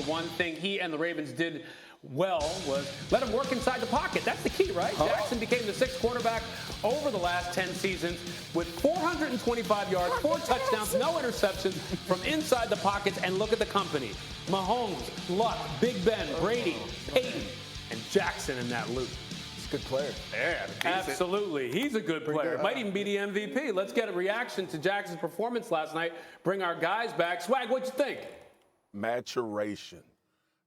the one thing he and the Ravens did well was let him work inside the pocket. That's the key, right? Jackson became the 6th quarterback over the last 10 seasons with 425 yards, 4 touchdowns, no interceptions from inside the pockets. And look at the company. Mahomes, Luck, Big Ben, Brady, Peyton, and Jackson in that loop. He's a good player. Yeah, absolutely. He's a good player. Might even be the MVP. Let's get a reaction to Jackson's performance last night. Bring our guys back. Swag, what'd you think? Maturation.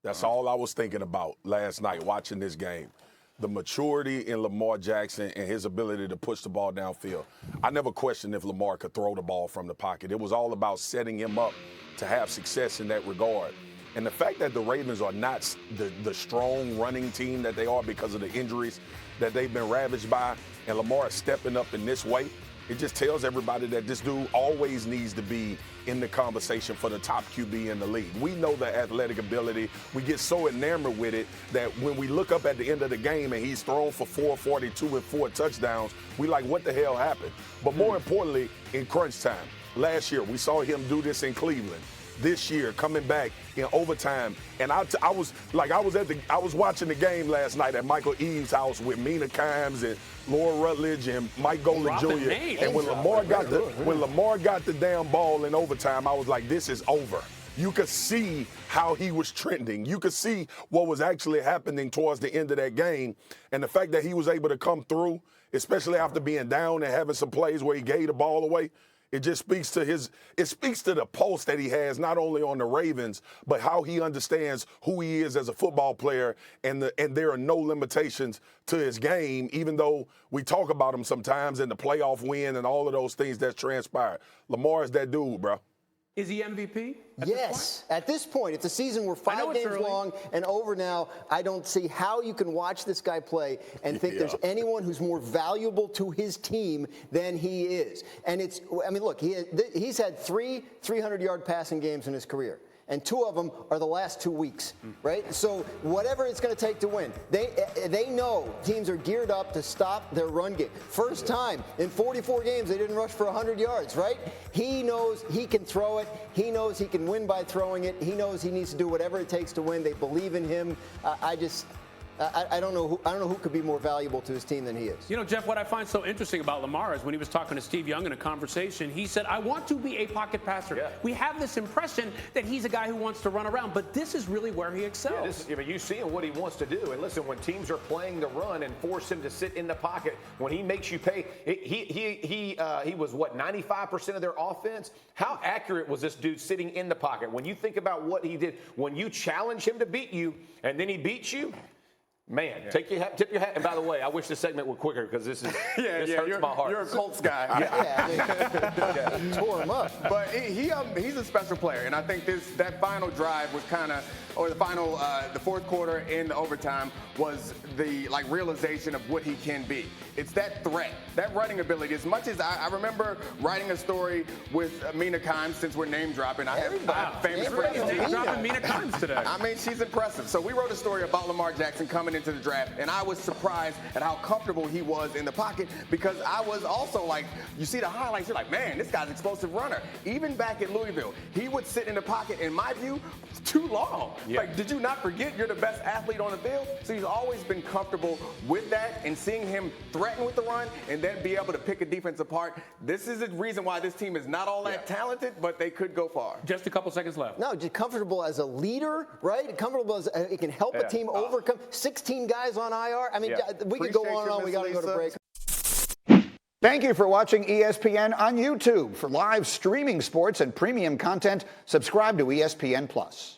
That's all I was thinking about last night watching this game. The maturity in Lamar Jackson and his ability to push the ball downfield. I never questioned if Lamar could throw the ball from the pocket. It was all about setting him up to have success in that regard. And the fact that the Ravens are not the strong running team that they are because of the injuries that they've been ravaged by, and Lamar is stepping up in this way, it just tells everybody that this dude always needs to be in the conversation for the top QB in the league. We know the athletic ability. We get so enamored with it that when we look up at the end of the game and he's thrown for 442 and 4 touchdowns, we like, what the hell happened? But more importantly, in crunch time, last year, we saw him do this in Cleveland. This year, coming back in overtime, and I was watching the game last night at Michael Eaves' house with Mina Kimes and Laura Rutledge and Mike Golan Jr. And when Lamar got the damn ball in overtime, I was like, this is over. You could see how he was trending. You could see what was actually happening towards the end of that game, and the fact that he was able to come through, especially after being down and having some plays where he gave the ball away. It just speaks to the pulse that he has, not only on the Ravens, but how he understands who he is as a football player, and there are no limitations to his game, even though we talk about him sometimes in the playoff win and all of those things that's transpired. Lamar is that dude, bro. Is he MVP? Yes. At this point, if the season were 5 games long and over now, I don't see how you can watch this guy play and think there's anyone who's more valuable to his team than he is. And look, he's had 3 300-yard passing games in his career. And 2 of them are the last 2 weeks, right? So whatever it's going to take to win, they know teams are geared up to stop their run game. First time in 44 games they didn't rush for 100 yards, right? He knows he can throw it. He knows he can win by throwing it. He knows he needs to do whatever it takes to win. They believe in him. I don't know who could be more valuable to his team than he is. You know, Jeff, what I find so interesting about Lamar is when he was talking to Steve Young in a conversation, he said, I want to be a pocket passer. Yeah. We have this impression that he's a guy who wants to run around, but this is really where he excels. Yeah, you see what he wants to do. And listen, when teams are playing the run and force him to sit in the pocket, when he makes you pay, he was, what, 95% of their offense? How accurate was this dude sitting in the pocket? When you think about what he did, when you challenge him to beat you and then he beats you, man, tip your hat. And by the way, I wish this segment were quicker because this hurts my heart. You're a Colts guy. Tore him up. But he's a special player, and I think that final drive was the fourth quarter in the overtime was the realization of what he can be. It's that threat, that running ability. As much as I remember writing a story with Mina Kimes, since we're name dropping. I have famous friends. Name dropping Mina Kimes today. I mean, she's impressive. So we wrote a story about Lamar Jackson coming into the draft, and I was surprised at how comfortable he was in the pocket because I was also like, you see the highlights, you're like, man, this guy's an explosive runner. Even back in Louisville, he would sit in the pocket, in my view, too long. Yeah. Like, did you not forget you're the best athlete on the field? So he's always been comfortable with that, and seeing him threaten with the run and then be able to pick a defense apart. This is the reason why this team is not all that talented, but they could go far. Just a couple seconds left. No, just comfortable as a leader, right? Comfortable as it can help a team overcome 16 guys on IR. I mean, we could go on and on. We got to go to break. Thank you for watching ESPN on YouTube. For live streaming sports and premium content, subscribe to ESPN+.